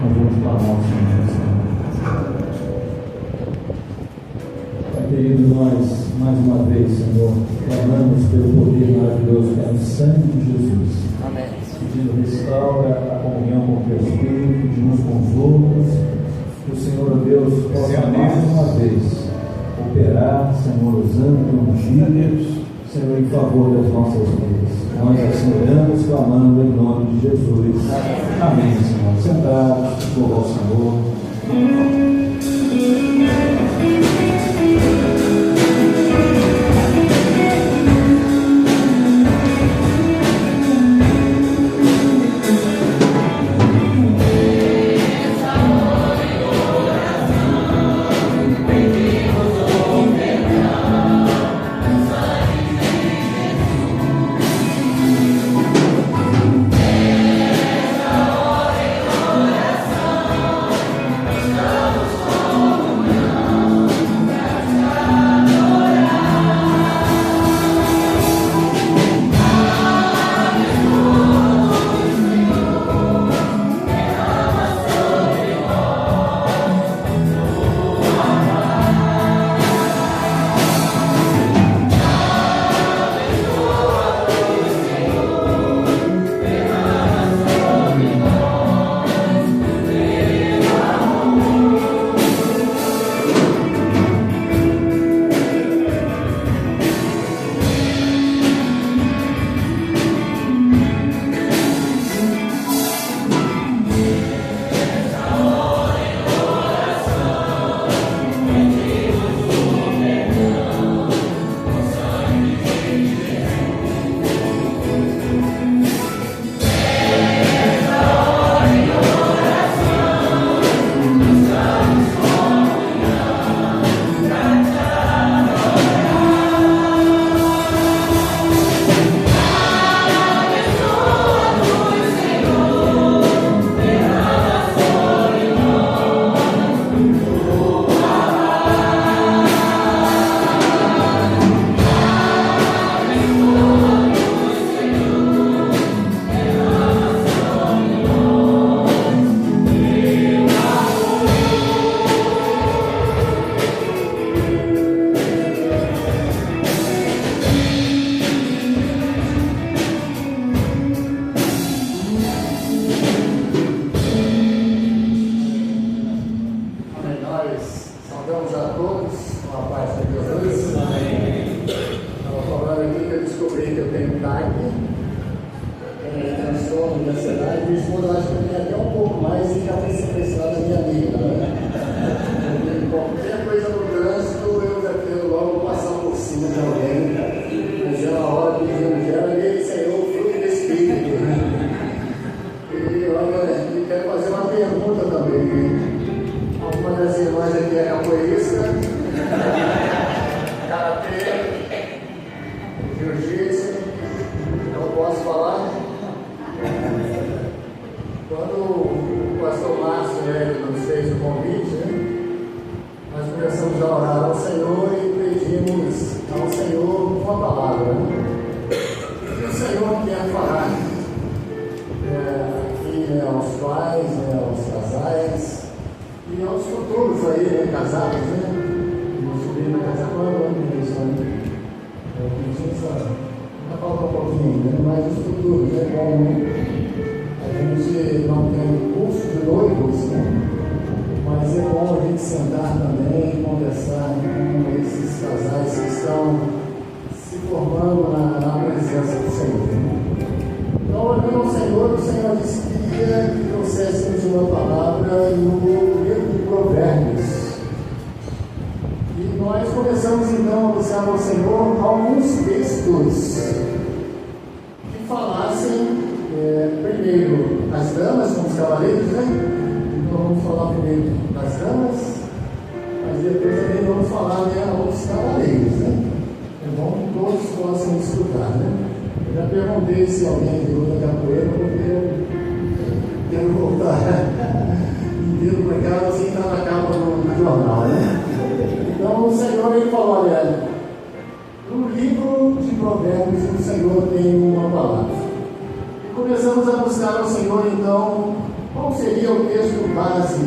Nós vamos clamar ao Senhor. Querido, nós, mais uma vez, Senhor, clamamos pelo poder maravilhoso que é no sangue de Jesus. Amém. Pedindo restaura a comunhão com o Teu Espírito, de uns com os outros. Que o Senhor Deus possa mais uma vez operar, Senhor, usando o ungido, Senhor, em favor das nossas vidas. Nós assim oramos, clamando em nome de Jesus. Amém, Senhor. Sentados, louva ao Senhor. No livro de Provérbios, o Senhor tem uma palavra. E começamos a buscar ao Senhor, então, Qual seria o texto base?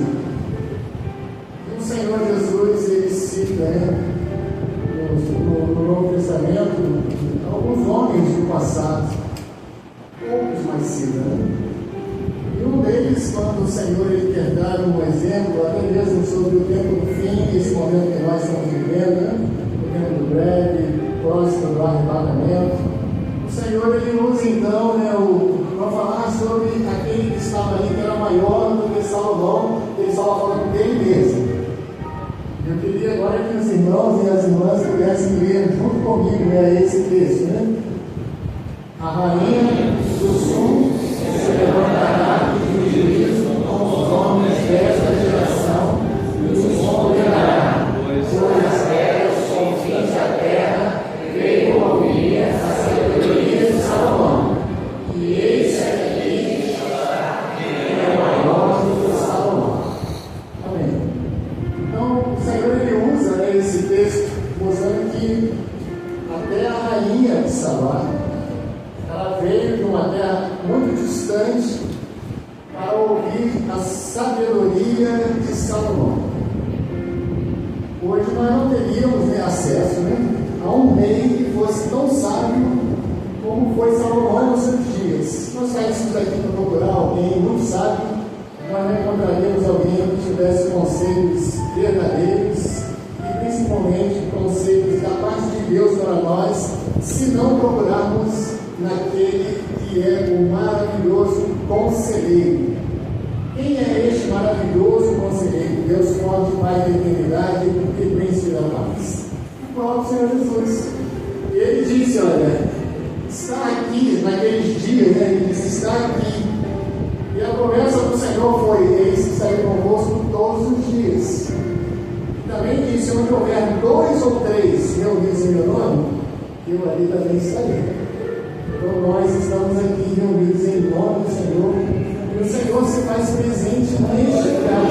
O Senhor Jesus, ele cita, no Novo Testamento, alguns homens do passado, poucos mais cedo, E um deles, quando o Senhor ele quer dar um exemplo, até mesmo sobre o tempo do fim, esse momento que nós estamos vivendo, o tempo do breve, próximo do arrebatamento, o Senhor ele usa então para falar sobre aquele que estava ali, que era maior do que Salomão, ele estava falando dele mesmo. Eu queria agora que os irmãos e as irmãs pudessem ler junto comigo esse texto, A rainha do sul se levantará em juízo com os homens desta geração e os condenará, pois elas com fins da terra veio ouvir a sabedoria de Salomão. E eis aqui é maior do que Salomão. Amém. Então, o Senhor ele usa esse texto mostrando que até a rainha de Sabá, ela veio de uma terra muito distante para ouvir a sabedoria de Salomão. Hoje nós não teríamos acesso a um rei que fosse tão sábio como foi Salomão nos seus dias. Se nós saíssemos daqui para procurar alguém muito sábio, nós não encontraríamos alguém que tivesse conselhos verdadeiros e principalmente conselhos da parte de Deus para nós, se não procurarmos naquele que é o maravilhoso conselheiro. Quem é este maravilhoso conselheiro? Deus forte, Pai da eternidade e príncipe da paz. O próprio Senhor Jesus. E ele disse, olha, está aqui, naqueles dias, ele disse, está aqui. E a promessa do Senhor foi, eis que estarei convosco todos os dias. E também disse, onde houver 2 ou 3 reunidos em meu nome, eu ali também estarei. Então nós estamos aqui reunidos em nome do Senhor, e o Senhor se faz presente neste lugar.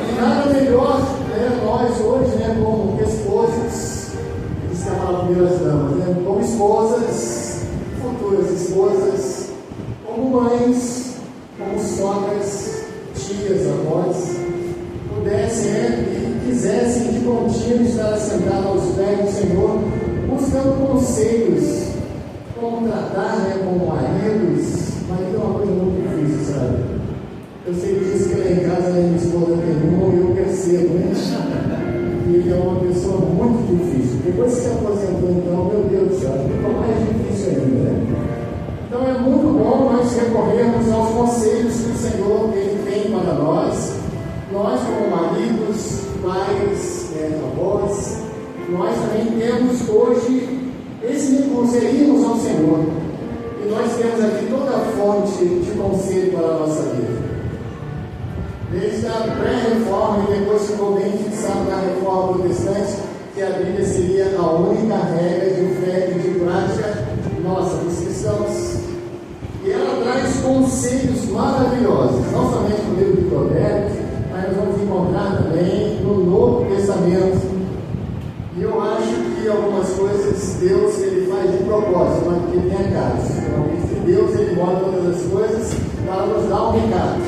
E nada melhor nós hoje, como esposas, isso que é uma primeiras damas, como esposas, futuras esposas, como mães, como sogras, tias, avós, pudessem e quisessem de contínuo estar sentados aos pés do Senhor, buscando conselhos, como tratar como maridos. Marido é uma coisa muito difícil, sabe? Eu sei disso que lá em casa minha esposa tem um e eu percebo, E ele é uma pessoa muito difícil. Depois que se aposentou, então, meu Deus do céu, ficou mais difícil ainda, Então é muito bom nós recorrermos aos conselhos que o Senhor ele tem para nós. Nós, como maridos, pais, avós, nós também temos hoje esse recorrermos ao Senhor. E nós temos aqui toda a fonte de conselho para a nossa vida. Desde a pré-reforma e depois ficou bem fixado na reforma protestante, que a Bíblia seria a única regra de fé e de prática nossa, dos cristãos. E ela traz conselhos maravilhosos, não somente no livro de Provérbios, mas nós vamos encontrar também no Novo Testamento. E eu acho que algumas coisas Deus ele faz de propósito, mas que tem acaso. Então, Deus ele mostra todas as coisas para nos dar um recado.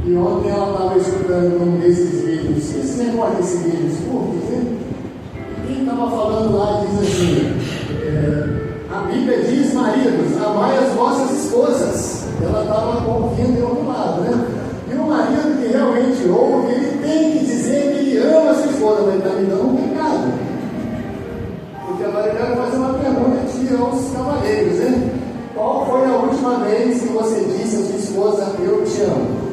E ontem ela estava escutando um desses vídeos, esse negócio desses vídeos curtos, E quem estava falando lá diz assim, a Bíblia diz, maridos, amai as vossas esposas. Ela estava ouvindo de outro lado, E o marido que realmente ouve, ele tem que dizer que ele ama a sua esposa, mas ele está me dando um recado. Porque agora eu quero fazer uma pergunta aqui aos cavaleiros, Qual foi a última vez que você disse à sua esposa, eu te amo?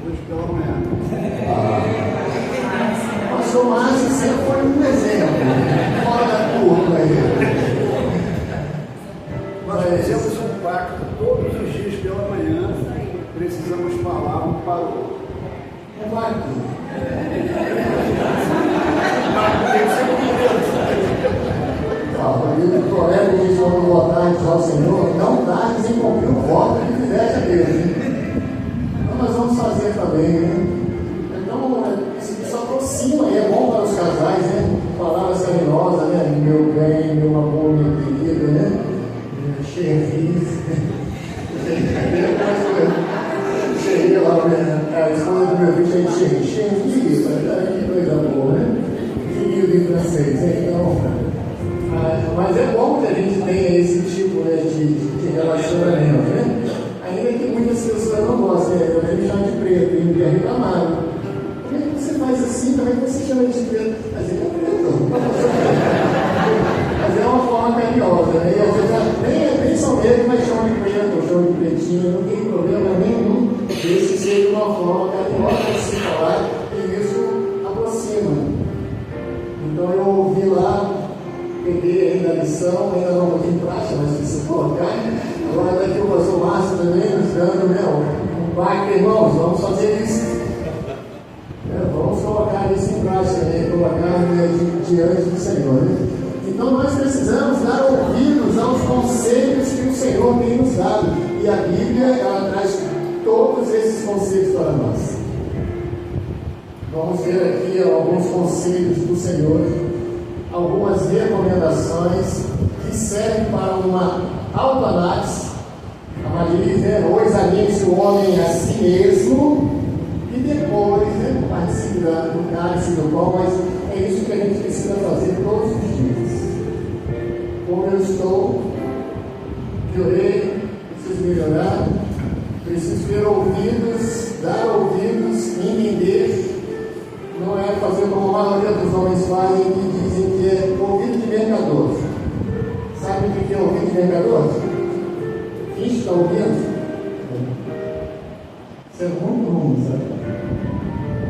Hoje pela manhã. Pastor Márcio sempre foi um exemplo, fora da curva aí. Nós fizemos um pacto todos os dias pela manhã, precisamos falar um para o outro. Um pacto. Tem que ser O livro de Provérbios diz: quando votardes ao Senhor, não tardes em cumprir o voto que fizeste a Deus. Então nós vamos fazer também, Então isso aproxima, é bom para os casais, Palavras carinhosas, meu bem, meu amor, meu querido, Xerri. Chenille, que coisa boa, né? Chenille em francês, né? Então, mas é bom que a gente tenha esse tipo, né, de relacionamento, né? Ainda que muitas pessoas não gostem, né? Eu me chamo de preto e me reclamaram. Como é que você faz assim? Como é que você chama de preto? Mas ele é preto. Mas é uma forma carinhosa, né? E às vezes nem são mesmo, mas chamam de preto, ou chamam de pretinho, não tem problema nenhum. Esse seja uma forma carinhosa de se falar e isso aproxima. Então eu ouvi lá, peguei ainda a lição, ainda não botei em prática, mas se colocar. Agora daqui o pastor Márcio também nos dando, né, um baque, irmãos, vamos fazer isso. Vamos colocar isso em prática, né, colocar, né, diante do Senhor. Né? Então nós precisamos dar ouvidos aos conselhos que o Senhor tem nos dado. E a Bíblia, ela traz todos esses conselhos para nós. Vamos ver aqui alguns conselhos do Senhor, algumas recomendações que servem para uma autoanálise. A Maria diz, né, ou examine-se o homem a si mesmo e depois, né, participe do cálice do pão, mas é isso que a gente precisa fazer todos os dias. Como eu estou, piorei, preciso melhorar, preciso ter ouvidos, dar ouvidos, entender. Não é fazer como a maioria dos homens fazem, que dizem que é ouvido de mercador. Sabe o que é ouvido de mercador? Finge que está ouvindo. Isso é muito ruim, sabe?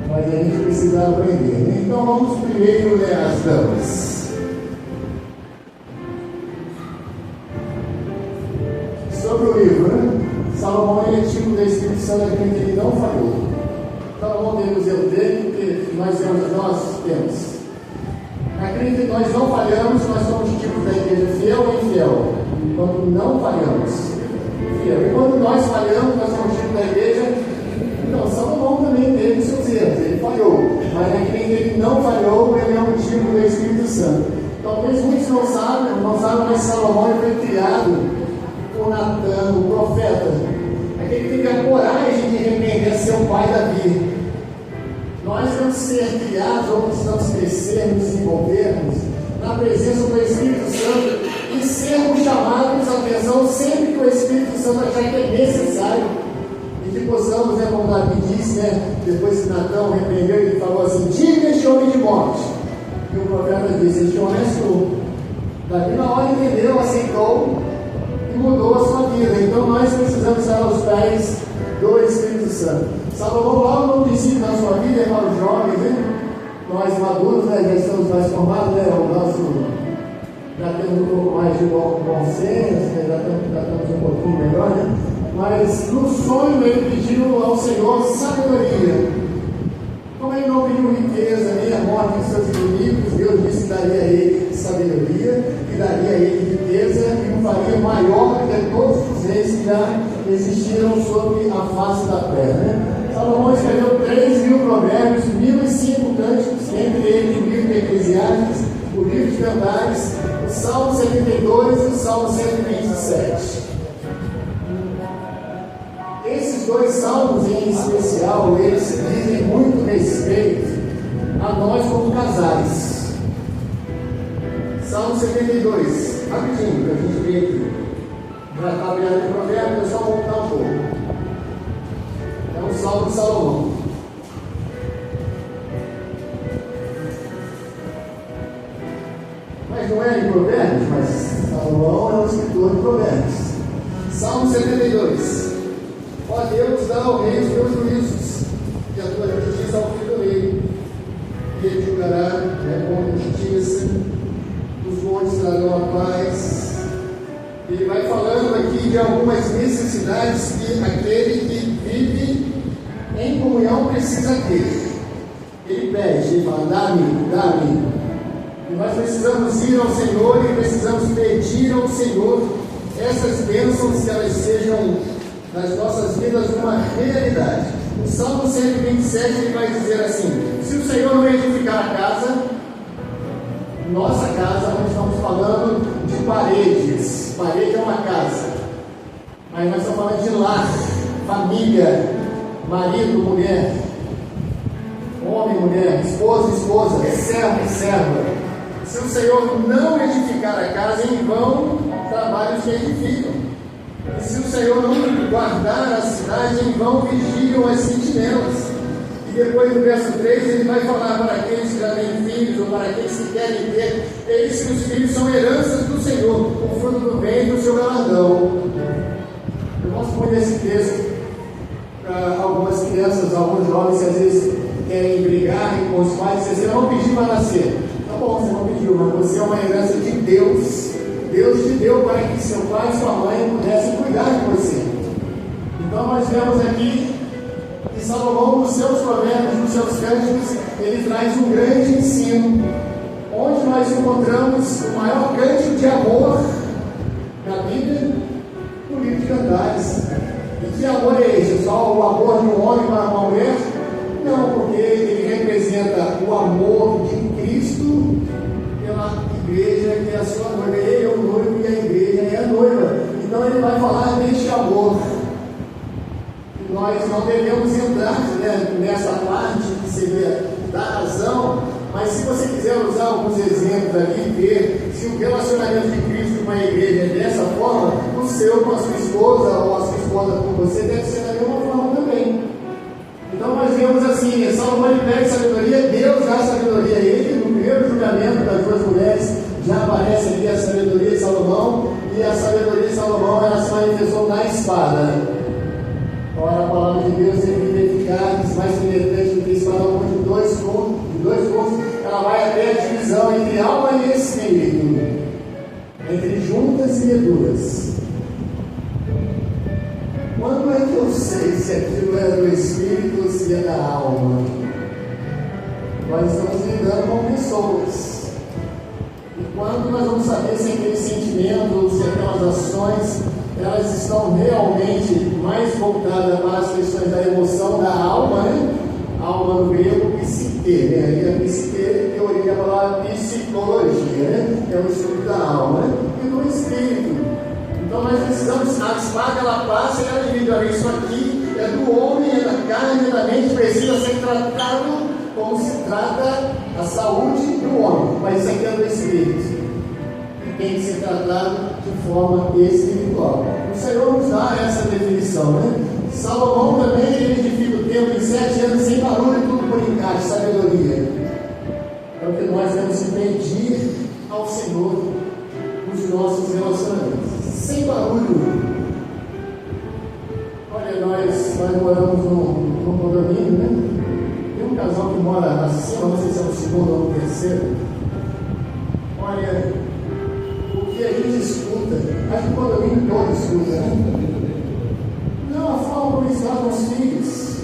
Mas a gente precisa aprender. Então vamos primeiro ler as damas. Sobre o livro, né? Salomão é tipo da Espírito Santo, que ele não falhou. Salomão tem o zelo dele, que nós temos. Acredito que nós não falhamos, nós somos tipos da igreja fiel ou infiel. Quando não falhamos, fiel. E quando nós falhamos, nós somos tipos da igreja. Então, Salomão também teve seus erros, ele falhou. Mas acredito que ele não falhou, ele é um tipo do Espírito Santo. Talvez muitos não sabem, mas Salomão foi criado por Natan, o profeta. Aquele que teve a coragem de repreender seu pai Davi. Nós vamos ser criados ou precisamos crescer, nos desenvolvermos na presença do Espírito Santo e sermos chamados a atenção sempre que o Espírito Santo achar que é necessário e que possamos, né, como Davi disse, né, depois que Natão repreendeu, ele falou assim: diga este homem de morte. E o profeta disse: este homem és tu. Davi na hora entendeu, aceitou e mudou a sua vida. Então nós precisamos estar aos pés do Espírito Santo. Salomão, logo no princípio da sua vida, é para os jovens, né? Nós maduros, né, já estamos mais formados, né? Já temos um pouco mais de bom senso, né? já estamos um pouquinho melhor, né? Mas no sonho ele pediu ao Senhor sabedoria. Como ele não pediu riqueza nem a morte de seus inimigos, Deus disse que daria a ele sabedoria e daria a ele riqueza e um faria maior do que todos os reis que já existiram sobre a face da terra, né? Salomão escreveu 3.000 provérbios, 1.005 cânticos, entre eles o livro de Eclesiastes, o livro de Cantares, o Salmo 72 e o Salmo 127. Esses dois salmos em especial, eles dizem muito respeito a nós como casais. Salmo 72, rapidinho, para a gente ver aqui. Já está aberto o provérbio, é só voltar um pouco. É um salmo de Salomão. Mas não é em provérbios, mas Salomão é o escritor de provérbios. Salmo 72. Ó Deus, dá ao rei os teus juízos, e a tua justiça ao filho do rei. E ele julgará com justiça, os montes trarão a paz. Ele vai falando aqui de algumas necessidades que aquele que vive em comunhão precisa ter. Ele pede, ele fala: dá-me, dá-me. E nós precisamos ir ao Senhor e precisamos pedir ao Senhor essas bênçãos, que elas sejam nas nossas vidas uma realidade. O Salmo 127 ele vai dizer assim: se o Senhor não edificar a casa, nossa casa, nós estamos falando de paredes. Parede é uma casa, mas nós estamos falando de lar, família, marido, mulher. homem e mulher, esposo e esposa, servo e serva. Se o Senhor não edificar a casa, em vão trabalhos que edificam. E se o Senhor não guardar a cidade, em vão vigiam as sentinelas. E depois no verso 3 ele vai falar para aqueles que já têm filhos, ou para aqueles que querem ter, eis que os filhos são heranças do Senhor, o fruto do bem do seu galardão. Eu gosto muito desse texto para algumas crianças, alguns jovens que às vezes querem brigar com os pais e dizer, eu não pedi para nascer. Tá bom, você não pediu, mas você é uma herança de Deus. Deus te deu para que seu pai e sua mãe pudessem cuidar de você. Então nós vemos aqui que Salomão, nos seus provérbios, nos seus cânticos, ele traz um grande ensino, onde nós encontramos o maior cântico de amor na Bíblia, no livro de Cantares. E que amor é esse? Só o amor de um homem para uma mulher? Não, porque ele representa o amor de Cristo pela igreja, que é a sua noiva. Ele é o noivo e a igreja é a noiva. Então ele vai falar deste amor. E nós não devemos entrar, né, nessa parte que seria da razão, mas se você quiser usar alguns exemplos ali e ver se o relacionamento de Cristo com a igreja é dessa forma, o seu com a sua esposa ou a sua esposa com você deve ser da mesma forma também. Então nós vemos assim, Salomão ele pede sabedoria, Deus dá sabedoria a ele. No primeiro julgamento das duas mulheres já aparece ali a sabedoria de Salomão, e a sabedoria de Salomão ela se manifestou na espada. Ora, a palavra de Deus é viva e eficaz, mais penetrante do que espada de dois pontos, ela vai até a divisão entre alma e espírito, entre juntas e medulas. Quando é que eu sei se aquilo é do espírito ou se é da alma? Nós estamos lidando com pessoas. E quando nós vamos saber se aqueles sentimentos, se aquelas ações, elas estão realmente mais voltadas para as questões da emoção, da alma, né? Alma no grego, psique, né? E a psique, que origina a palavra psicologia, né? É o estudo da alma, né? E do espírito. Então nós precisamos, a espada ela passa e ela divide, olha, isso aqui é do homem, é da carne, é da mente, precisa ser tratado como se trata a saúde do homem, mas isso aqui é do espírito. Tem que ser tratado de forma espiritual. O Senhor nos dá essa definição, né? Salomão também ele edifica o templo em 7 anos sem barulho, tudo por encaixe, sabedoria. É o que nós temos que pedir ao Senhor nos nossos relacionamentos, sem barulho. Olha, nós moramos num condomínio, né? Tem um casal que mora acima, não sei se é o segundo ou o terceiro. Olha, que a gente escuta, acho que o condomínio todo escuta, né? Não, a forma como eles tratam os filhos,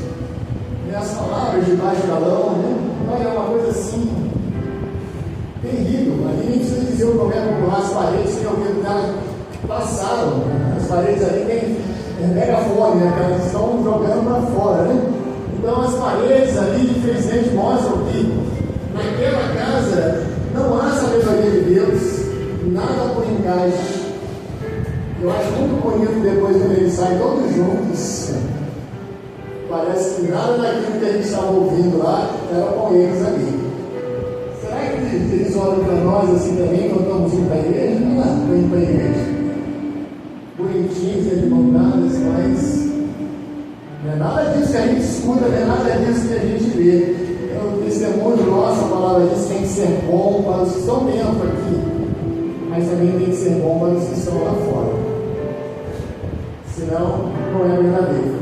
né? As palavras de baixo calão, né? Olha, é uma coisa assim, terrível. Ali nem precisa dizer o problema popular, as paredes que alguém dela passaram, né? As paredes ali tem megafone, né? Elas estão jogando para fora, né? Então as paredes ali, infelizmente, mostram que naquela casa não há sabedoria de Deus. Nada por encaixe. Eu acho muito bonito depois quando eles saem todos juntos. Parece que nada daquilo que a gente estava ouvindo lá era com eles ali. Será que eles olham para nós assim também quando estamos indo para a igreja? Não é, estou indo para a igreja. Bonitinhos, advogados, mas não é nada disso que a gente escuta, não é nada disso que a gente vê. O testemunho nosso, a palavra diz, tem que ser bom para os que estão dentro aqui, mas também tem que ser bom para os que estão lá fora. Senão, não é verdadeiro.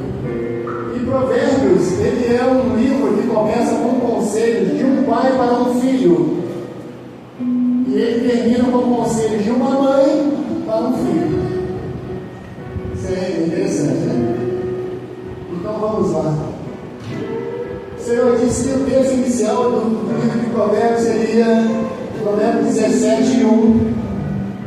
E Provérbios, ele é um livro que começa com conselhos de um pai para um filho. E ele termina com conselhos de uma mãe para um filho. Isso é interessante, né? Então vamos lá. O Senhor disse que o texto inicial do livro de Provérbios seria Provérbios 17:1.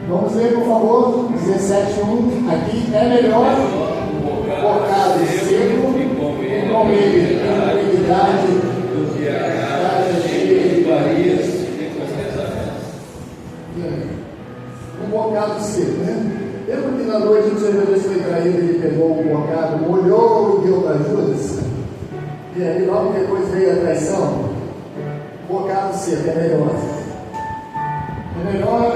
Vamos ler, por favor, 17:1. Aqui é melhor o bocado seco e com ele tranquilidade do que a casa cheia de barris e conversações. Um bocado seco, né? Lembra que na noite o Senhor Jesus foi traído, ele pegou um bocado, molhou e deu para Judas? E aí logo depois veio a traição. bocado seco, é melhor. É melhor,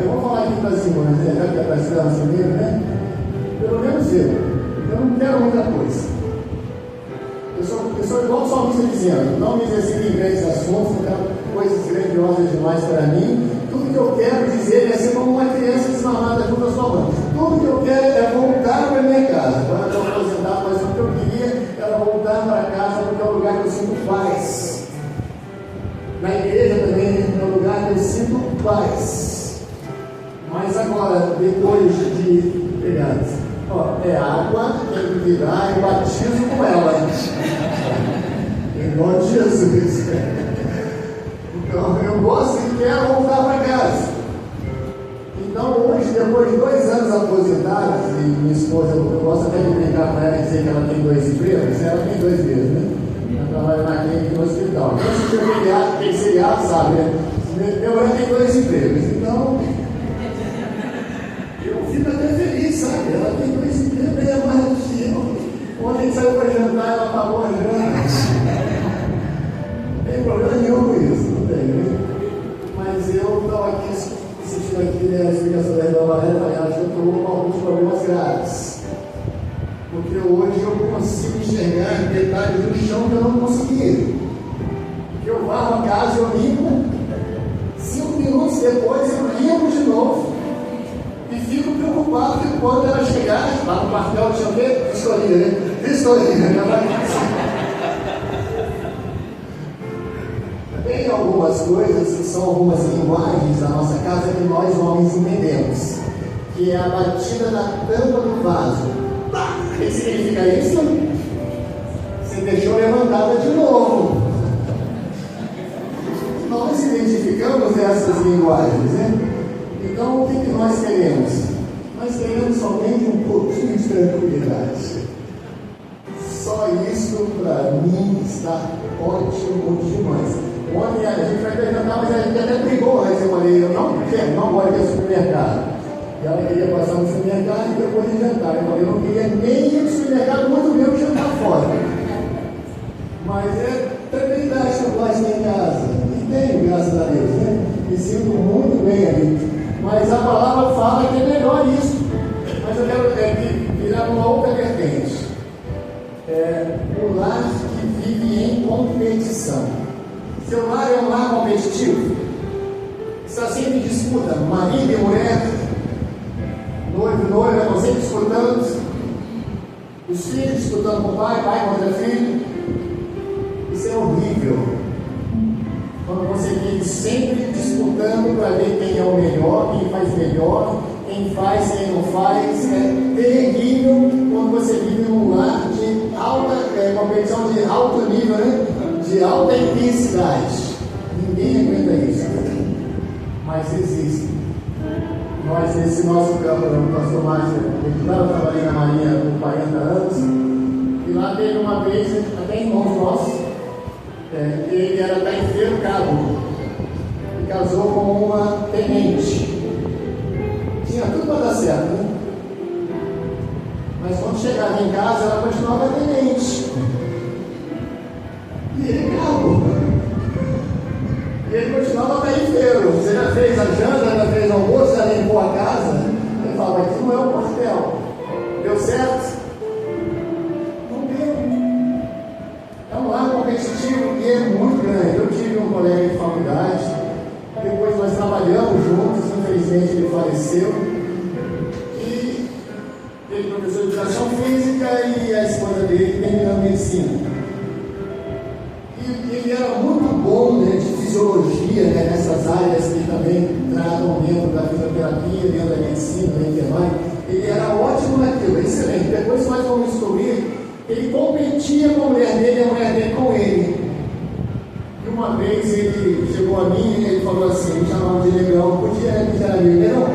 eu vou falar aqui para as irmãs, né? Já que é para as crianças mesmo, né? Pelo menos eu não quero muita coisa. Eu sou igual o salmista dizendo, não me exercite em grandes assuntos, não quero coisas grandiosas demais para mim. Tudo que eu quero dizer é ser como uma criança desmamada junto à sua mãe. Tudo que eu quero é voltar para a minha casa. Agora eu estou aposentado, mas o que eu queria era voltar para casa, porque é um lugar que eu sinto paz. Na igreja também é um lugar que eu sinto paz. Mas agora, depois de pegar, é água, tem que virar e batizo com ela. Em nome de Jesus. Então, eu gosto e quero voltar para casa. Então, hoje, depois de 2 anos aposentados, e minha esposa, eu gosto até de brincar com ela e dizer que ela tem 2 empregos, ela tem 2 mesmo, né? Ela trabalha na clínica e no hospital. Então, se tiver tem seriado, sabe, né? Meu mãe tem 2 empregos, então eu fico até feliz, sabe? Ela tem 2 empregos, ganha mais do que eu. Ontem a gente saiu para jantar, ela pagou a grana. Não tem problema nenhum com isso, não tem, né? Mas eu estou aqui assistindo aqui, né, a explicação da Irmã Valéria, falei, acho que eu estou com alguns problemas graves. Porque hoje eu consigo enxergar detalhes do chão que eu não conseguia. Que eu varro a casa, eu limpo, 5 minutos depois eu limpo de novo. E fico preocupado que quando ela chegar, lá no quartel, deixa eu ver, vistoria, né? Vistoria, né? Tem algumas coisas que são algumas linguagens da nossa casa que nós homens entendemos, que é a batida na tampa do vaso. O que significa isso? Você deixou levantada de novo. Nós identificamos essas linguagens, né? Então, o que nós queremos? Nós queremos somente um pouquinho de tranquilidade. Só isso, para mim, está ótimo demais. Ontem a gente vai jantar, mas a gente até brigou antes. Eu falei, eu não gosto de supermercado. E ela queria passar no supermercado e depois de jantar. Eu falei, eu não queria nem ir no supermercado, muito menos jantar fora. Mas é tranquilidade que eu gosto em casa. E tenho, graças a Deus, né? Me sinto muito bem ali. Mas a palavra fala que é melhor isso. Mas eu quero virar uma outra vertente. O lar que vive em competição. Seu lar é um lar competitivo. Está sempre em disputa, marido e mulher, noivo e noiva, estão sempre disputando. Os filhos disputando com o pai, pai contra filho. Isso é horrível. Quando você vive sempre disputando para ver quem é o melhor, quem faz melhor, quem faz, quem não faz. É terrível quando você vive num lar de alta competição, de alto nível, né? De alta intensidade. Ninguém aguenta isso. Mas existe. Nós, nesse nosso campo, no pastor Márcio, eu trabalhei na Marinha por 40 anos, e lá teve uma vez, até irmãos nossos, ele era taifeiro cabo, e casou com uma tenente. Tinha tudo para dar certo, né? Mas quando chegava em casa, ela continuava tenente. E ele cabo. E ele continuava taifeiro. Você já fez a janta, já fez o almoço, já limpou a casa? Ele falava, aqui não é o quartel. Deu certo? Não deu. É um lar competitivo e é muito grande. Eu tive um colega de faculdade, depois nós trabalhamos juntos, infelizmente ele faleceu. E ele é professor de educação física e a esposa dele terminando medicina. E ele era muito bom, né, de fisiologia, né, nessas áreas que também tratam dentro da fisioterapia, dentro da medicina, da enfermagem. Ele era ótimo naquilo, excelente. Depois nós vamos descobrir que ele competia com a mulher dele e a mulher dele com ele. E uma vez ele chegou a mim e ele falou assim, me chamava de Negão, podia pedir a mim, Negão,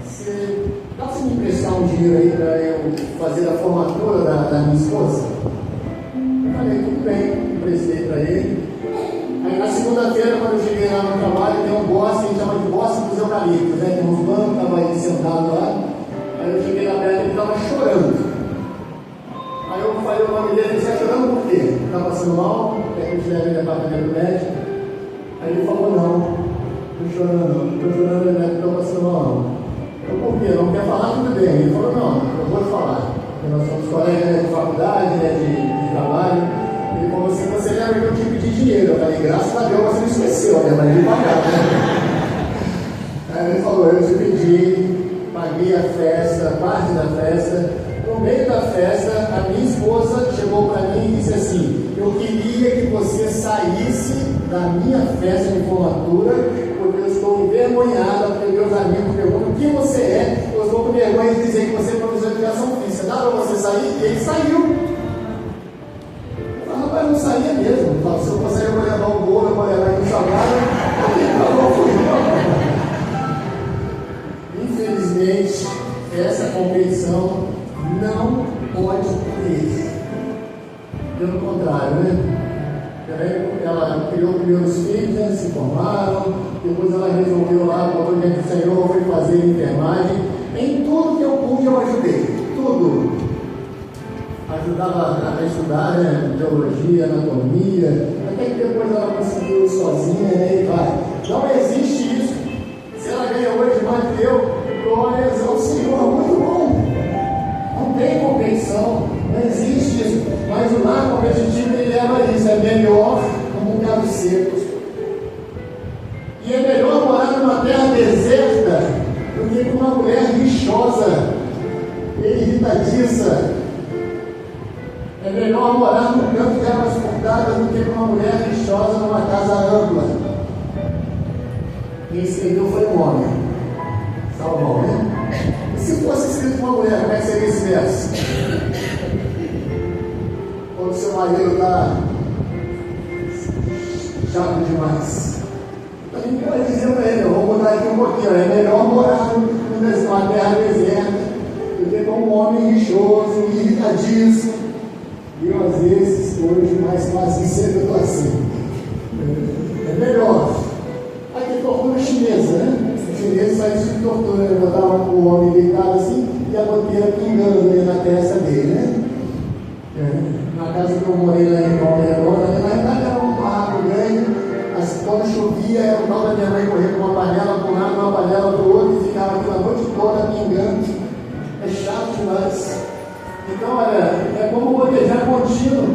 você dá para me emprestar um dinheiro aí para eu fazer a formatura da minha esposa? Eu falei, tudo bem. Emprestei para ele. Aí na segunda-feira, quando eu cheguei lá no trabalho, tem um bosque, a gente chama de bosque dos eucaliptos, né? Tem uns bancos, estava ele sentado lá. Aí eu cheguei lá perto, ele estava chorando. Aí eu falei o nome dele, ele está chorando por quê? Está passando mal, quer que eu te leve no departamento médico? Aí ele falou, não estou chorando, não estou passando mal. Eu, por quê? Não quer falar? Tudo bem. Ele falou, não, eu vou te falar. Porque nós somos colegas de faculdade, de trabalho. Ele falou assim, você lembra que eu te pedi dinheiro? Eu falei, graças a Deus você não esqueceu, né? Mas de pagar, né? Aí ele falou, eu te pedi, paguei a festa, parte da festa. No meio da festa, a minha esposa chegou para mim e disse assim, eu queria que você saísse da minha festa de formatura, porque eu estou envergonhada, porque meus amigos perguntam o que você é, eu estou com vergonha de dizer que você é professor de educação física. Dá para você sair? E ele saiu. Eu falei, rapaz, não saía mesmo. Eu falei, se eu conseguir, eu vou levar o bolo, eu vou levar aqui no salgado. Infelizmente, essa competição não pode ter. Pelo contrário, né? Ela criou primeiros filhos, né? Se formaram, depois ela resolveu lá, botou diante do Senhor, foi fazer enfermagem. Em tudo que eu pude, eu ajudei. Tudo. Ajudava a estudar, né? Biologia, anatomia, até que depois ela conseguiu sozinha, né? E vai. Não existe isso. Se ela ganha hoje mais do que eu, glórias ao Senhor, muito bom. Não tem competição, não existe isso. Mas o lar competitivo ele leva isso, é melhor como um galho seco. E é melhor morar numa terra deserta do que com uma mulher rixosa, irritadiça. É melhor morar num campo de águas furtadas do que com uma mulher rixosa numa casa ampla. Quem escreveu foi um homem, Salomão, né? E se fosse escrito uma mulher, como é que seria esse verso? Quando seu marido está chato demais. A gente pode dizer para ele, eu vou mudar aqui um pouquinho, é melhor morar numa terra deserta do que com um homem rixoso, irritadiço. E eu, às vezes, hoje, mais fácil sempre eu estou assim. É melhor. Aqui, tortura chinesa, né? Os chineses fazem isso de tortura, né? Botavam o homem deitado assim e a bandeira pingando ali na testa dele, né? Na casa que eu morei lá em Volta Redonda, na verdade era um barraco grande, quando chovia era o tal da minha mãe correr com uma panela para um lado, uma panela para o outro e ficava aqui a noite toda pingando. É chato demais. Então, olha, é como gotejar contínuo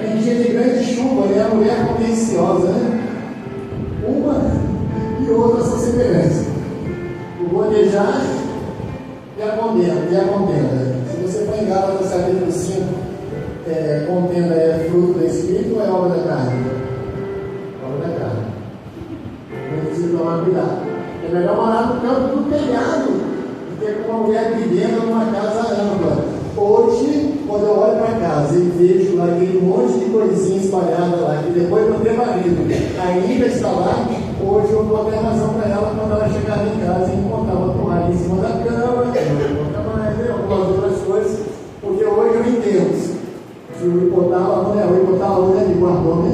em dia de grande chuva, né? A mulher contenciosa, né? Uma e outra são semelhantes. O gotejar e a contenda. Se você for em Gálatas capítulo 5, contenda é fruto do Espírito ou é obra da carne? Obra da carne. Então precisa tomar cuidado. É melhor morar no campo do telhado do que com uma mulher vivendo numa casa ampla. Hoje, quando eu olho para casa e vejo lá aquele monte de coisinha espalhada lá, que depois de não ter marido ainda está lá, hoje eu dou até razão para ela quando ela chegava em casa e encontrava a toalha em cima da cama, não encontrava mais algumas outras coisas, porque hoje eu entendo. Se o hipotálamo, né? O hipotálamo, né? Ele guardou, né?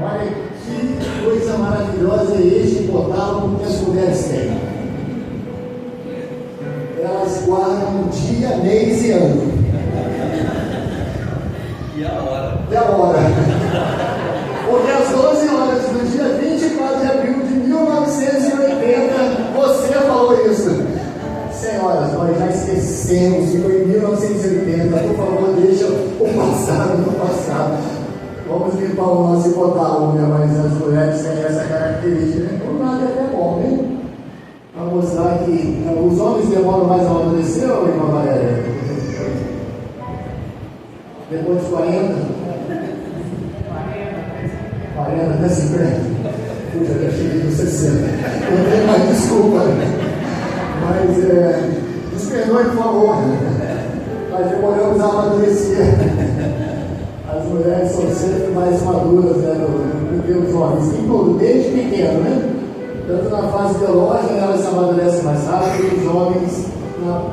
Olha que coisa maravilhosa é este hipotálamo que as mulheres têm. Elas guardam dia, mês e ano. E a hora? E a hora. Porque às 12 horas do dia 24 de abril de 1980, você falou isso. Senhoras, nós já esquecemos que foi em 1980. Por favor, deixa o passado no passado. Vamos limpar o nosso hipotálamo, né? Mas as mulheres têm essa característica, né? Por nada é até bom, né? Para mostrar que os homens demoram mais a amadurecer, ou irmã Valéria? Depois dos 40? 40 até 50? Puxa, até cheguei nos 60. Não tem mais desculpa. Mas, nos perdoe, por favor. Nós demoramos a amadurecer. As mulheres são sempre mais maduras, né, do que os homens. Em tudo, desde pequeno, né? Tanto na fase biológica, elas se amadurecem mais rápido, os homens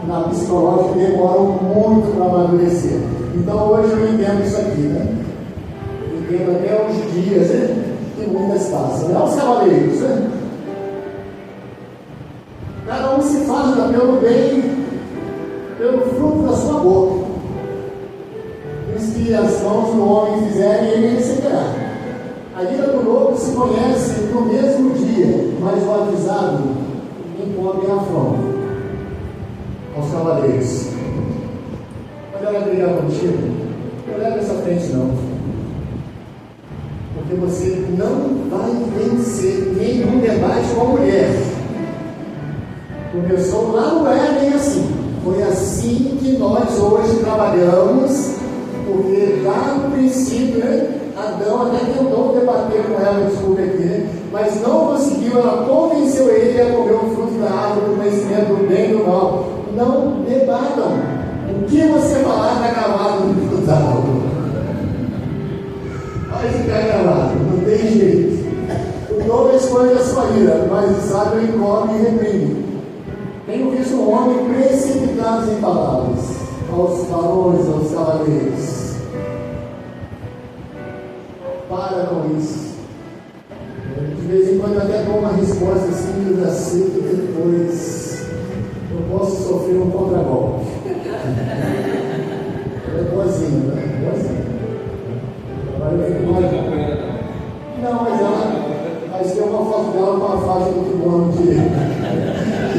na psicológica demoram muito para amadurecer. Então hoje eu entendo isso aqui, né? Entendo até os dias, né? Que muitas passam. Não os cavaleiros, né? Cada um se faz pelo bem, pelo fruto da sua boca. Os que as mãos do homem fizerem, ele receberá. A ira do lobo se conhecem no mesmo dia, mas o avisado encobre a afronta aos cavaleiros. Quando ela brigar contigo, não leva essa frente não. Porque você não vai vencer nenhum debate com a mulher. Começou lá no Éden assim. Foi assim que nós hoje trabalhamos, porque lá no princípio, né, Adão até tentou debater com ela, desculpe aqui, mas não conseguiu, ela convenceu ele a comer o fruto da árvore do conhecimento do bem e do mal. Não debatam. O que você falar está gravado no frutal. Vai ficar gravado, não tem jeito. O novo esconde a sua ira, mas o sábio encobre e reprime. Tenho visto um homem precipitado em palavras, aos varões, aos cavaleiros. Para com isso. De vez em quando até dou uma resposta assim, eu já sei que depois eu posso sofrer um contragolpe. É boazinha, né? Boazinha. Agora eu fico mais... Não, mas ela... Mas tem uma foto dela com a faixa do kimono de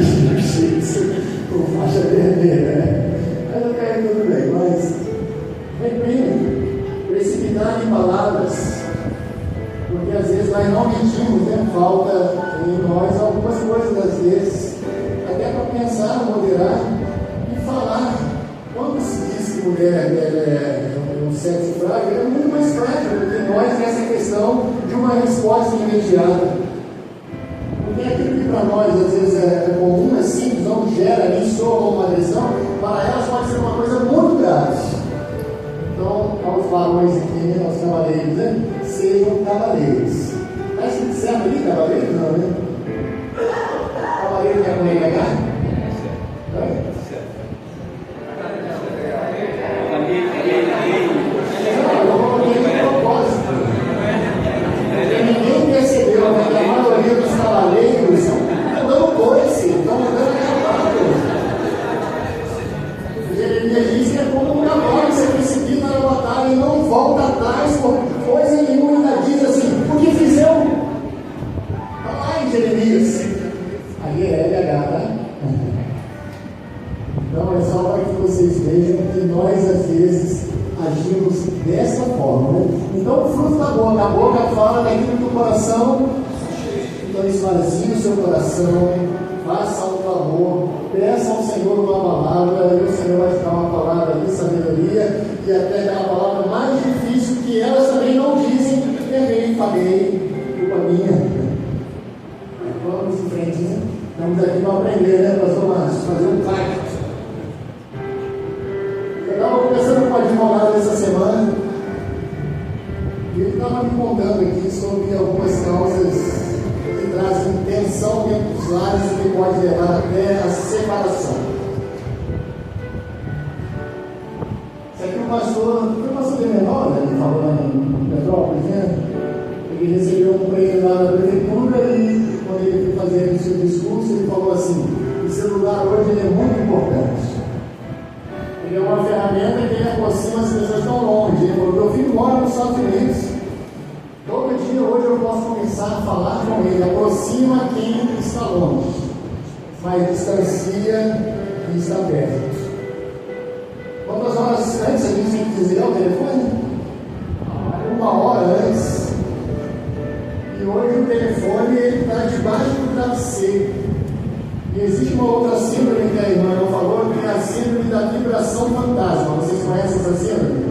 jiu-jitsu, com faixa vermelha, né? Mas eu quero tudo bem, mas... Reprime, precipitar em palavras, porque às vezes nós não mentimos, né? Falta em nós algumas coisas, às vezes, até para pensar, moderar e falar. Quando se diz que mulher é um sexo frágil, é muito mais frágil do que nós nessa questão de uma resposta imediata. Porque aquilo que para nós às vezes é comum, é simples, não gera nem soa uma agressão, para elas pode ser uma coisa muito grave. Então, aos varões aqui, aos cavaleiros, né? Sejam cavaleiros. Está escrito certo ali, cavaleiro? Não, né? Cavaleiro é com NH? Ninguém percebeu, né? Que a maioria dos cavaleiros estão dando coice, estão andando acabado. Jeremias diz que é como um cavalo, você precipita na batalha e não volta atrás por coisa nenhuma, ainda diz assim: o que fizeram? Está lá em Jeremias. Ali é LH, tá? Então é só para que vocês vejam que nós às vezes agimos dessa forma, né? Então o fruto da boca, a boca fala daquilo que o coração. Então esvazie o seu coração, faça um favor, peça ao Senhor uma palavra, e o Senhor vai te dar uma palavra de sabedoria, e até dar uma palavra mais difícil, que elas também não dizem: errei, falei, culpa minha. Vamos em frente, né? Estamos aqui para aprender, né, pastor Márcio? Fazer um pacto. Eu estava conversando com o advogado essa semana, e ele estava me contando aqui sobre algumas causas que trazem tensão dentro dos lares e que pode levar até a separação. Isso aqui o pastor de menor, né, que falou lá em Petrópolis, né? Ele recebeu um prêmio lá na prefeitura e quando ele foi fazer o seu discurso, ele falou assim: o celular hoje ele é muito importante. Ele é uma ferramenta que ele aproxima as pessoas tão longe. Ele falou: meu filho mora nos Estados Unidos. Todo dia hoje eu posso começar a falar com ele. Aproxima quem está longe, mas distancia quem está perto. Quantas horas antes a gente tem que desligar o telefone? 1 hora antes. E hoje o telefone está debaixo do travesseiro. E existe uma outra síndrome que a irmã não falou, que é a síndrome da vibração fantasma. Vocês conhecem essa síndrome?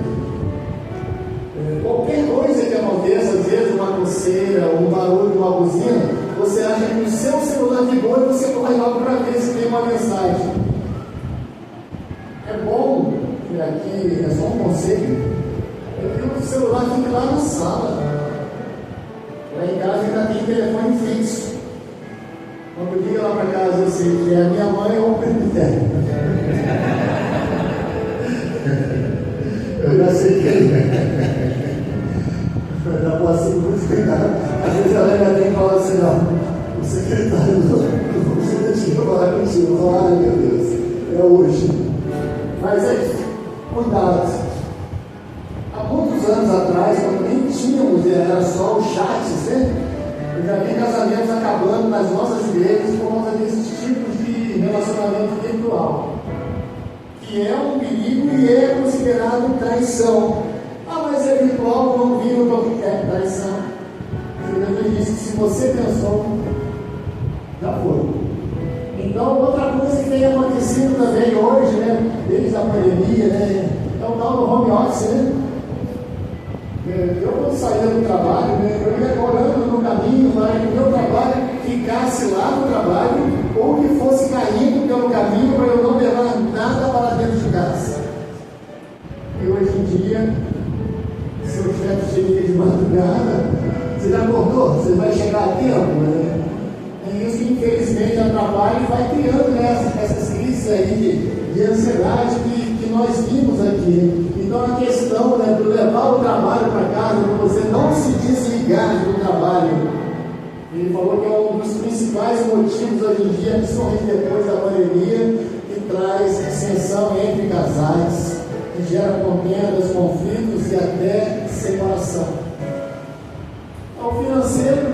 Qualquer coisa que aconteça, às vezes uma coceira, um barulho, uma buzina, você acha que o seu celular vibrou e você corre logo para ver se tem uma mensagem. É bom, e aqui é só um conselho, é que o celular fique lá na sala. Lá em casa ainda tem telefone fixo. Quando liga lá para casa, eu sei que é a minha mãe ou o presbitério. Eu já sei que é. Eu já posso ir muito cuidado. Às vezes ela ainda tem que falar assim: não, o secretário do presidente vai falar contigo. Ai meu Deus, é hoje. Mas é cuidado. Há muitos muitos anos atrás, quando nem tínhamos, era só os chats, né? Eu já vi casamentos acabando nas nossas igrejas por conta desses tipos de relacionamento virtual, que é um perigo e é considerado traição. Ah, mas é virtual, não vi, não é traição. Jesus disse que se você pensou, já foi. Então, outra coisa que tem acontecido também hoje, né, desde a pandemia, né, é o tal do home office, né? Eu, quando saía do trabalho, né, eu ia orando no caminho para que o meu trabalho ficasse lá no trabalho ou que fosse caindo pelo caminho para eu não levar nada para dentro de casa. E hoje em dia, seu chefe chega de madrugada, você já acordou? Você vai chegar a tempo, né? E isso, infelizmente, atrapalha e vai criando essas crises aí de ansiedade que nós vimos aqui. Então, a questão, né, de levar o trabalho para casa, para você não se desligar do trabalho, ele falou que é um dos principais motivos hoje em dia, principalmente depois da pandemia, que traz dissensão entre casais, que gera contendas, conflitos e até separação. Ao financeiro,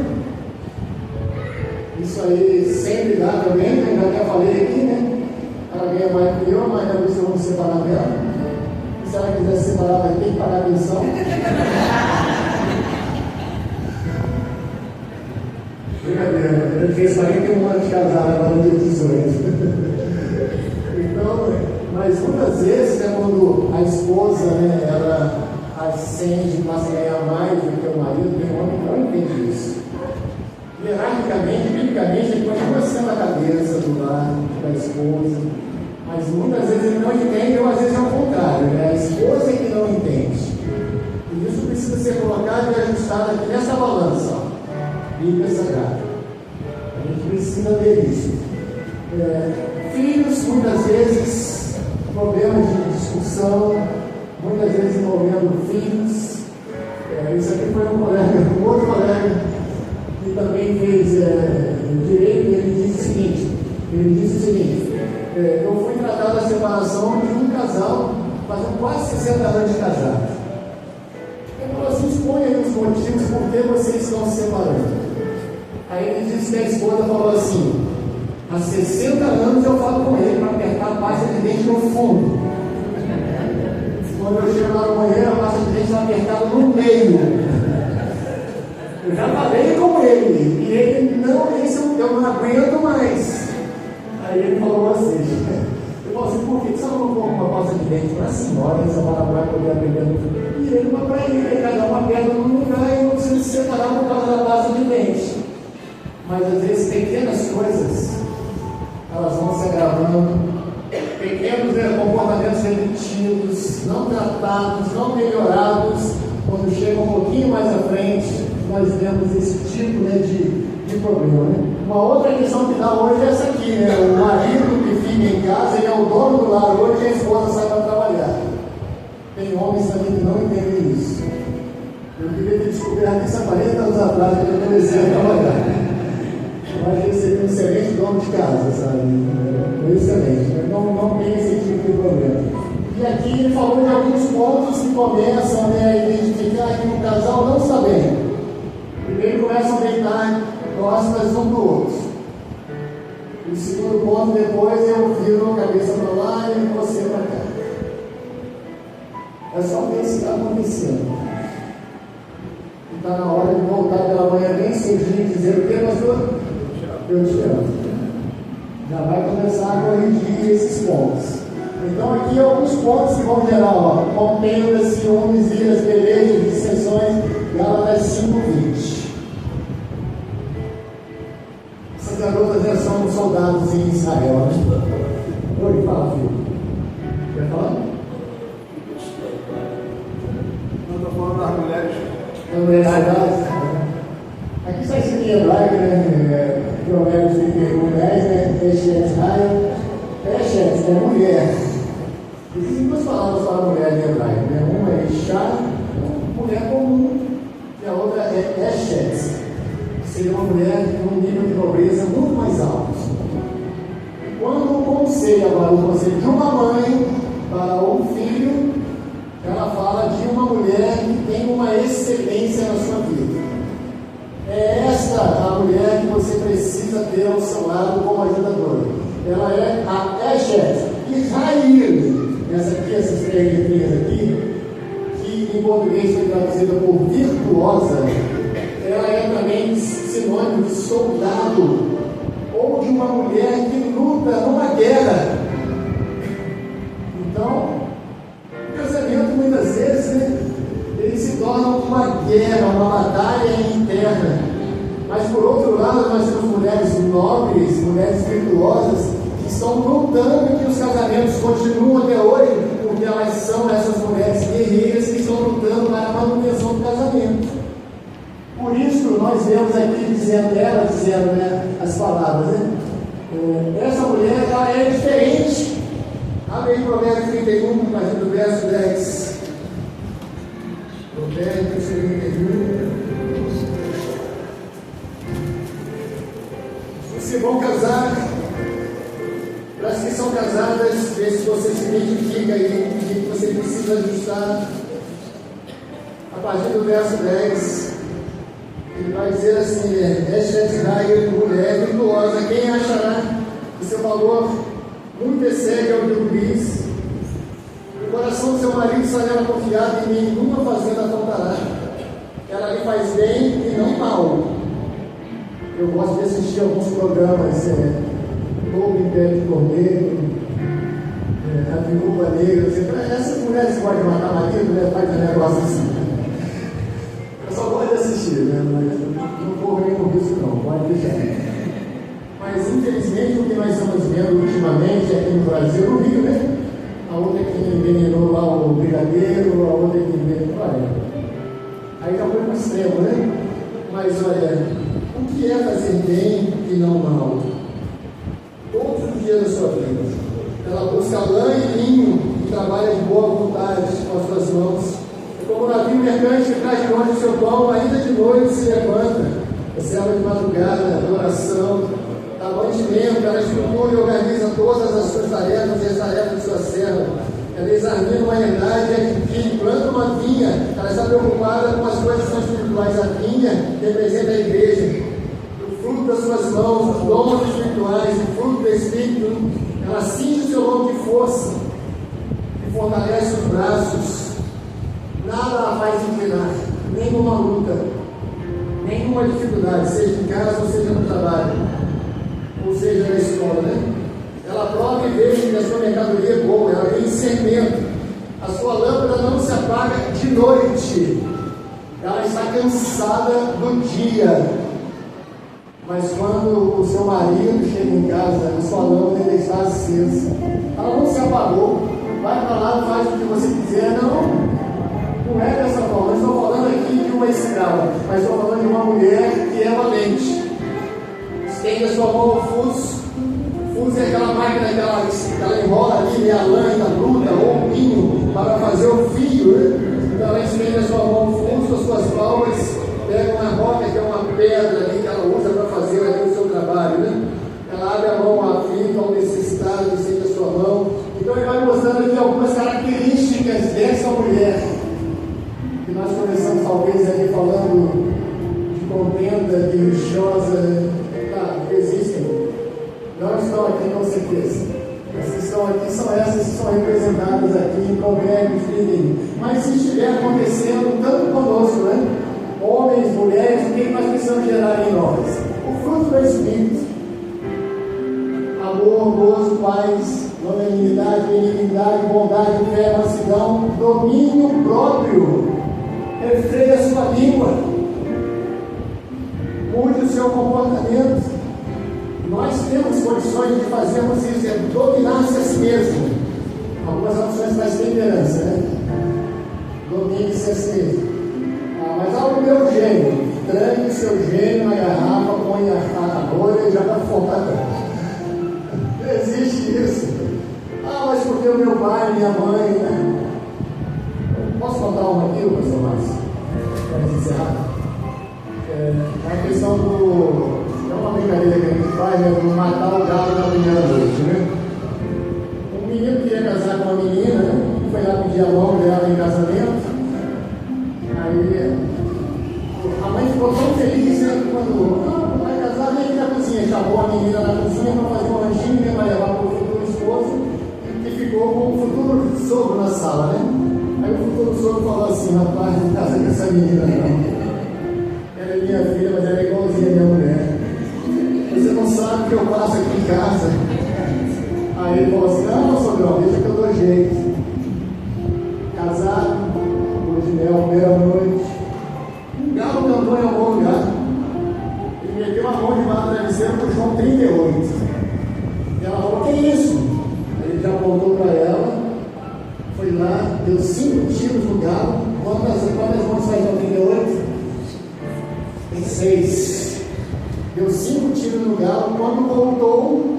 isso aí sempre dá também, né? Eu já falei aqui, né? Ela ganha mais que eu, mas não sei vamos separar dela. Se ela quiser separar, vai ter que pagar a pensão. Brincadeira, eu fiz 41 anos de casado, agora no dia 18. Então, mas muitas vezes, né, quando a esposa, né, ela ascende, passa a ganhar mais do que o marido, tem um homem que não entende isso. Hierarquicamente, biblicamente, ele continua sendo a cabeça do lar, da esposa, mas muitas vezes ele não entende, ou às vezes é o contrário, né? A esposa é que não entende. E isso precisa ser colocado e ajustado aqui nessa balança, ó, Bíblia Sagrada. A gente precisa ver isso. Filhos, muitas vezes, problemas de discussão, muitas vezes envolvendo filhos. Isso aqui foi um outro colega, que também fez direito, e ele disse o seguinte, eu fui tratar da separação de um casal, fazendo quase 60 anos de casado. Ele falou assim, expõe aí os motivos por que vocês estão se separando. Aí ele disse que a esposa falou assim, há 60 anos eu falo com ele para apertar a pasta de dente no fundo. Quando eu chego lá no banheiro, a pasta de dente está apertada no meio. Eu já falei com ele, e ele, não, esse eu não aguento mais. Aí ele falou assim, eu falei assim, por que você não colocou uma pasta de dente para a senhora, essa palavra vai poder aprender no futuro? E ele, mas para ele, cada uma perna no lugar e não precisa se separar por causa da pasta de dente. Mas às vezes pequenas coisas, elas vão se agravando, pequenos comportamentos repetidos, não tratados, não melhorados, quando chega um pouquinho mais à frente, nós vemos esse tipo, né, de problema, né? Uma outra questão que dá hoje é essa aqui, né? O marido que fica em casa, ele é o dono do lar hoje e a esposa sai para trabalhar. Tem homens também que não entendem isso. Eu queria ter descoberto isso há 40 anos atrás, quando eu comecei a trabalhar. Eu acho que ele seria um excelente dono de casa, sabe? Excelente. Não tem esse tipo de problema. E aqui ele falou de alguns pontos que começam, né, a identificar que o casal não está bem. Primeiro começam a deitar costas um do outro. E o segundo ponto, depois eu viro a cabeça para lá e você para cá. É só ver se está acontecendo. E está na hora de voltar pela manhã bem cedinho e dizer o que, pastor? Eu te amo. Já vai começar a corrigir esses pontos. Então aqui alguns pontos que vão gerar, ó, contendas, ciúmes, iras, pelejas, dissensões, Gálatas 5:20. Essas garotas já são soldados em Israel, né? Oi, fala, filho. Quer falar? Não estou falando das mulheres. Das mulheres soldadas? Aqui está escrito em hebraico, né? Provérbios 31:10, né? Eshet Israel. Eshet é mulher. Existem duas palavras para mulher em hebraico, né? Uma é Isha, mulher comum, e a outra é Eshet, que seria uma mulher com um nível de nobreza muito mais alto. Quando o conselho, agora o conselho de uma mãe para um filho, ela fala de uma mulher que precisa ter ao seu lado como ajudadora. Ela é a Eshet. E Raíl, essas três letrinhas aqui, que em português foi traduzida por virtuosa, ela é também sinônimo de soldado, ou de uma mulher que luta numa guerra. Então, o casamento muitas vezes, né, ele se torna uma guerra, uma batalha interna. Mas por outro lado, nós temos mulheres nobres, mulheres virtuosas, que estão lutando, que os casamentos continuam até hoje, porque elas são essas mulheres guerreiras que estão lutando para a manutenção do casamento. Por isso, nós vemos aqui ela dizendo, né, as palavras, né? Essa mulher, ela é diferente. Abre aí Provérbios 31, a partir do verso 10. Provérbios 31. Se vão casar, para as que são casadas, vê se você se identifica aí, o que você precisa ajustar. A partir do verso 10, ele vai dizer assim: Eshet Raíl, mulher virtuosa, quem achará que seu valor muito excede ao de um bis? O coração do seu marido estará confiado em nenhuma fazenda faltará. Ela lhe faz bem e não mal. Eu gosto de assistir alguns programas, Lobo em Pé de Cordeiro, A Viúva Negra. Essas mulheres que podem matar marido, né, faz um negócio assim. Eu só gosto de assistir, né, mas não corro nenhum risco não, pode deixar. Mas infelizmente o que nós estamos vendo ultimamente aqui no Brasil, no Rio, né? A outra que envenenou lá o brigadeiro, a outra que envenenou. Olha, aí já foi para o extremo, né? Mas olha, o que é fazer bem e não mal? Todos os dias da sua vida. Ela busca lã e linho e trabalha de boa vontade com as suas mãos. É como o navio mercante que traz de longe o seu pão, ainda de noite se levanta. Recebe de madrugada, adoração, dá mantimento, ela estrutura e organiza todas as suas tarefas e as tarefas de sua serva. Ela examina uma herdade e planta uma vinha. Ela está preocupada com as coisas que são espirituais. A vinha representa a igreja. O fruto das suas mãos, os dons espirituais, o fruto do Espírito. Ela cinge o seu lombo de força e fortalece os braços. Nada a faz inclinar, nenhuma luta, nenhuma dificuldade, seja em casa ou seja no trabalho, ou seja na escola, né? Ela prova e vê que a sua mercadoria é boa, ela vem em sermento. A sua lâmpada não se apaga de noite. Ela está cansada do dia. Mas quando o seu marido chega em casa, a sua lâmpada ainda está acesa. Ela não se apagou. Vai para lá, faz o que você quiser. Não é dessa forma. Eu estou falando aqui de uma escrava, mas estou falando de uma mulher que é valente. Estende a sua mão ao fuso. Fuso é aquela máquina que ela enrola ali, né, a lã da bruta ou o pinho para fazer o fio, né? Então ela estende a sua mão ao fuso, as suas palmas, pega uma roca que é uma pedra ali que ela usa para fazer ali o seu trabalho, né? Ela abre a mão ao aflito, ao necessitado, estende a sua mão. Então ele vai mostrando aqui algumas características dessa mulher. Que nós começamos talvez ali falando de contenda, de lixosa, existem. Não estão aqui com certeza. As que estão aqui são essas que são representadas aqui em Provérbios 31. Mas se estiver acontecendo tanto conosco, né? Homens, mulheres, o que nós precisamos gerar em nós? O fruto do Espírito. Amor, gozo, paz, longanimidade, benignidade, bondade, fé, mansidão, domínio próprio. Refreia a sua língua. Mude o seu comportamento. Nós temos condições de fazermos isso, é dominar-se a si mesmo. Algumas opções mais temperança, né? Domine-se a si mesmo. Mas há o meu gênio. Tranque o seu gênio na garrafa, põe a rolha e já está focado. Não existe isso. Mas porque o meu pai, minha mãe, né? Posso contar uma aqui, pastor Márcio? Para encerrar. A questão do... É uma brincadeira que a gente faz, né? Do matar o galo na manhã da noite, né? Um menino queria casar com uma menina, né? Foi lá pedir a mão dela em casamento. Aí a mãe ficou tão feliz, né? Quando vai casar, vem aqui na cozinha. coisa na cozinha para fazer um lanchinho, né, para levar para o futuro esposo, que ficou com o futuro sogro na sala, né? Aí o futuro sogro falou assim: rapaz, não casa com essa menina não. Ela é minha filha, mas ela é igualzinha a minha mulher. Você não sabe o que eu passo aqui em casa. Aí ele falou assim: não, sogrão, deixa que eu dou jeito. Casado, lua de mel, primeira noite. Um galo cantou em algum lugar. Ele meteu a mão debaixo do travesseiro para o João 38. E ela falou: que isso? Aí ele já apontou para ela, foi lá, deu 5 tiros no galo. Quantas mãos faz João 38? Tem 6. Deu 5 tiros no galo. Quando voltou,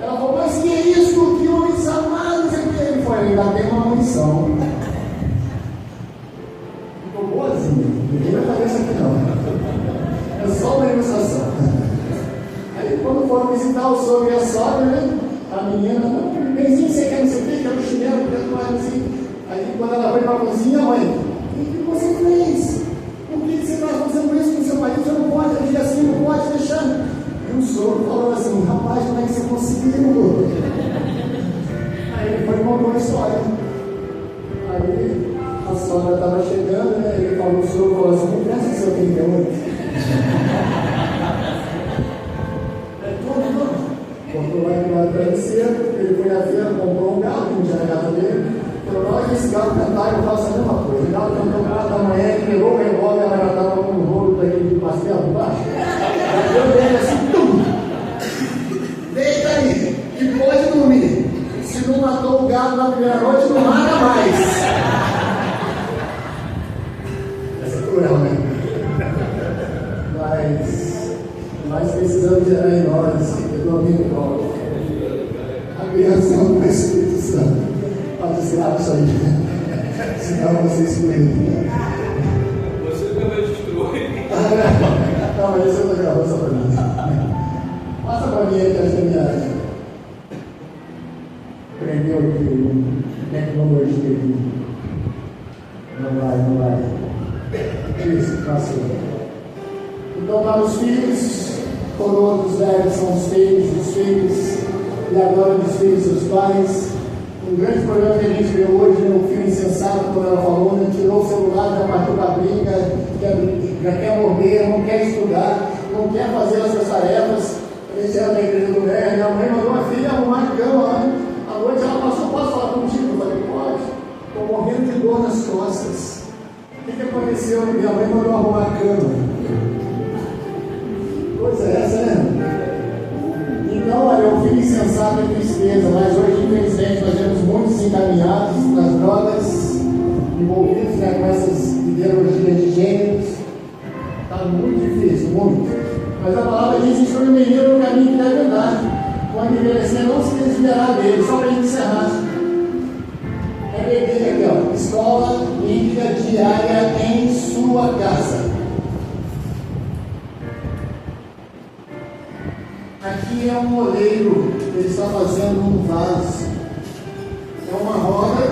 ela falou: mas que é isso? Que homem safado? Ele foi: ainda tem uma munição. Ficou boazinha. Ninguém vai fazer isso aqui não. É só uma ilustração. Aí quando foram visitar o sogro e a sogra, né? A menina: benzinho, você quer não sei o que? Quer um chinelo? Quer tomar assim? Aí quando ela foi para a cozinha: mãe, o que você fez? Por que você está fazendo isso com seu marido? Você não pode agir assim, não pode deixar. E o sogro falou assim: rapaz, como é que você conseguiu? Aí ele foi e contou a história. Aí a sogra estava chegando, né? Ele falou: o sogro falou assim: não presta o seu 38. Comprou lá do lado travesseiro, ele foi na feira, comprou um galo, que não tinha na casa dele. Falou: na hora que esse galo cantar, eu faço a mesma coisa. O galo cantou 4 da manhã, ele pegou o revólver, ela já estava com um rolo daí de pastel embaixo. Aí deu dele assim: tum! Deita aí, e pode dormir. Se não matou o galo na primeira noite, não mata mais. Essa é cruel, né? Mas nós precisamos gerar em nós o domínio próprio. A criação do Espírito Santo. Pode desgravar isso aí. Senão você excluído. Você também destrói. Não, mas isso eu estou gravando só para mim. Passa para mim aí que essa minha. Prendeu aqui. Tecnologia aqui. Não vai. Isso, passou. Então, para os filhos, coroa dos velhos são os filhos, e agora dos filhos dos pais. Um grande problema que a gente vê hoje, né? O filho insensato, como ela falou, né? Tirou o celular, já partiu para a briga, já quer morrer, não quer estudar, não quer fazer as suas tarefas. Esse era da igreja do Médio, minha mãe mandou a filha arrumar a cama lá. À noite ela passou: posso falar contigo? Eu falei: pode. Estou morrendo de dor nas costas. O que aconteceu? Minha mãe mandou arrumar a cama. Coisa é essa, né? Então, olha, o filho insensato é tristeza, mas hoje, infelizmente, nós temos muitos encaminhados nas drogas, envolvidos, né, com essas ideologias de gêneros. Está muito difícil, muito. Mas a palavra diz: instrui o menino no caminho que deve andar. Quando envelhecer, não se desviará dele. Só para a gente encerrar. É beber aqui, ó: escola bíblica diária em sua casa. Aqui é um moleiro, ele está fazendo um vaso. É uma roda,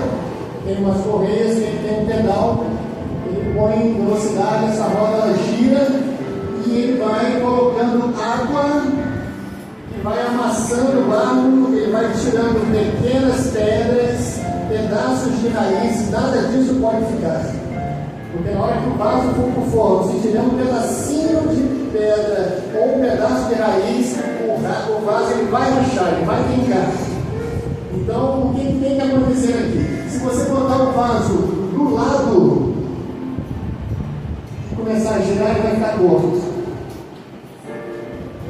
tem umas correias, tem um pedal. Ele põe velocidade, essa roda ela gira e ele vai colocando água e vai amassando o barro. Ele vai tirando pequenas pedras, pedaços de raiz. Nada disso pode ficar, porque na hora que o vaso for para o forno, se tiver um pedacinho de pedra ou um pedaço de raiz, o vaso ele vai rachar, ele vai queimar. Então, o que tem que acontecer aqui? Se você botar o vaso do lado e começar a girar, ele vai ficar torto.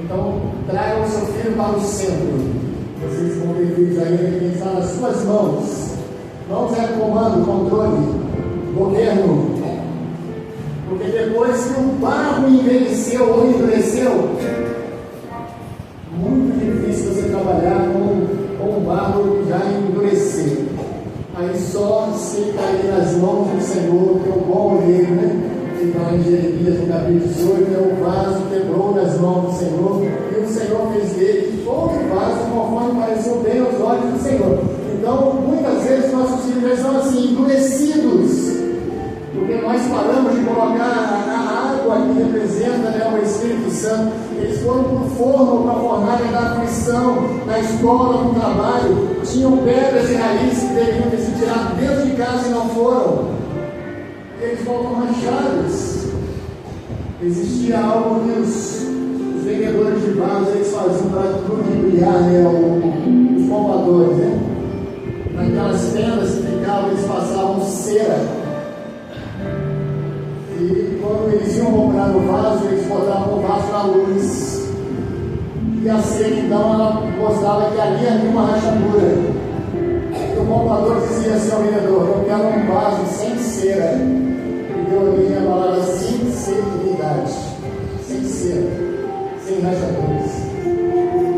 Então, traga o seu filho para o centro. Vocês vão ter filhos aí que está nas suas mãos. Mãos é comando, controle, governo. Porque depois que o barro envelheceu ou endureceu, muito difícil você trabalhar com o barro que já endureceu. Aí só se cair nas mãos do Senhor, que é o bom oleiro, né? Então em Jeremias, no capítulo 18, o vaso quebrou nas mãos do Senhor, e o Senhor fez dele outro vaso, conforme pareceu bem aos olhos do Senhor. Então, muitas vezes nossos filhos são assim, endurecidos, porque nós paramos de colocar a água que representa, né, o Espírito Espírito Santo. Eles foram para o forno, para a fornalha da aflição, na escola, no trabalho. Tinham pedras e raízes que deveriam ter sido tiradas dentro de casa e não foram. Eles voltam rachados. Existia algo que os vendedores de vasos eles faziam para ludibriar, né, os povoadores, né? Naquelas tendas que ficavam, eles passavam cera. E quando eles iam comprar no vaso, eles botavam o vaso na luz. E a cera, então, ela mostrava que ali havia uma rachadura. E o comprador dizia assim ao vendedor: eu quero um vaso sem cera. E deu origem à palavra sinceridade. Sem cera, sem rachaduras.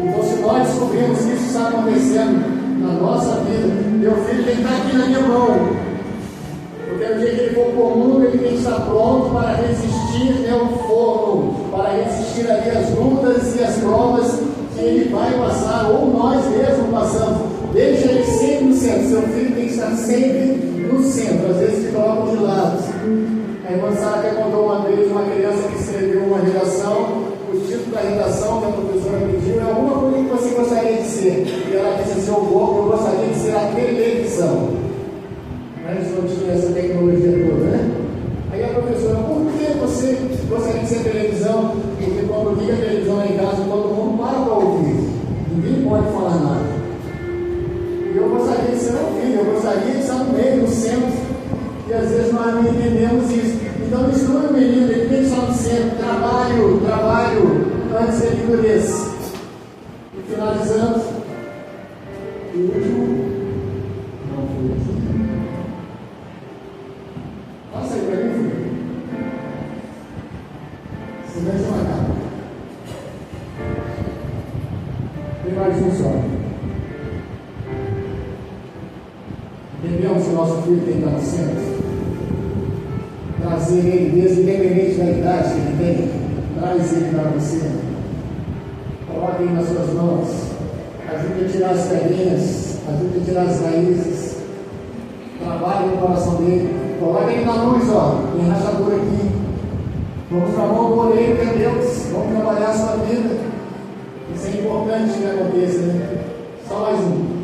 Então, se nós descobrimos que isso está acontecendo na nossa vida, meu filho tem que estar aqui na minha mão. Porque no dia que ele for para o mundo, ele tem que estar pronto para resistir ao forno, para resistir ali às lutas e às provas que ele vai passar, ou nós mesmos passamos. Deixa ele sempre no centro. Seu filho tem que estar sempre no centro. Às vezes se colocam de lado. A irmã Sara até contou uma vez uma criança que escreveu uma redação. O título da redação que a professora pediu é alguma coisa que você gostaria de ser. E ela disse assim: eu gostaria de ser a televisão. Mas não tinha essa tecnologia toda, né? Aí a professora: por que você gostaria de ser televisão? Porque quando liga a televisão lá em casa, todo mundo para ouvir. Ninguém pode falar nada. E eu gostaria de ser um filho, eu gostaria de estar no meio, no centro. E às vezes nós não entendemos isso. Então instrui o menino, ele tem que estar no centro. Trabalho, antes que ele endureça. E finalizando, o último, não foi assim. Passa aí para mim, filho. Silêncio marcado. Tem mais um só. Entendemos que o nosso filho tem que estar no centro. Trazer ele mesmo, independente da idade que ele tem, traz ele para você. Coloque ele nas suas mãos. Ajude a tirar as pedrinhas, ajude a tirar as raízes. Trabalhe no coração dele. Coloque ele na luz, ó. Tem rachadura aqui. Vamos na mão do oleiro, que é Deus. Vamos trabalhar a sua vida. Isso é importante que aconteça, né? Só mais um.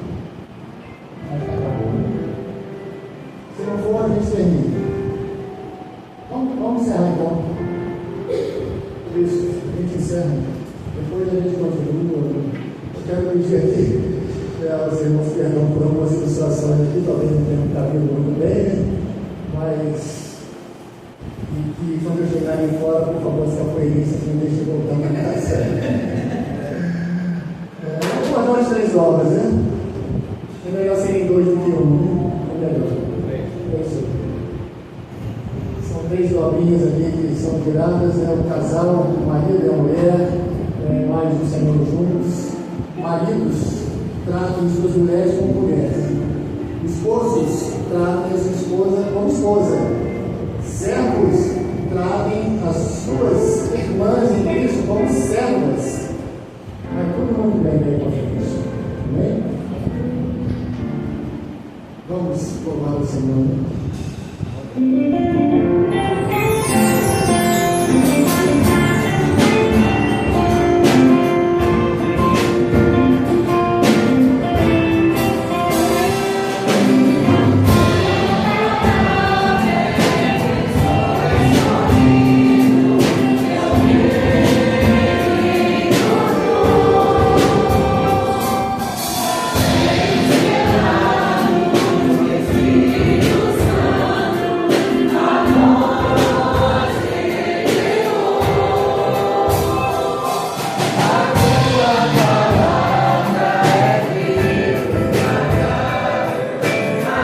Se não for, a gente termina. Vamos encerrar então. Isso, a gente encerra. Depois a gente continua. Eu quero pedir aqui aos irmãos perdão por algumas ilustrações aqui, talvez não tenham cabido muito bem, né? Mas que quando eu chegar ali fora, por favor, se a coerência não deixe eu voltar na casa. Vamos guardar as 3 obras, né? É melhor serem 2 do que 1, né? É melhor. É isso. São 3 obrinhas ali que são tiradas, né? O casal, o marido e a mulher, mais do Senhor juntos. Maridos, tratem suas mulheres como mulheres. Esposos, tratem a sua esposa como esposa. Servos, tratem as suas irmãs em Cristo como servas. Mas todo mundo bem daí para frente. Amém? Vamos louvar o Senhor.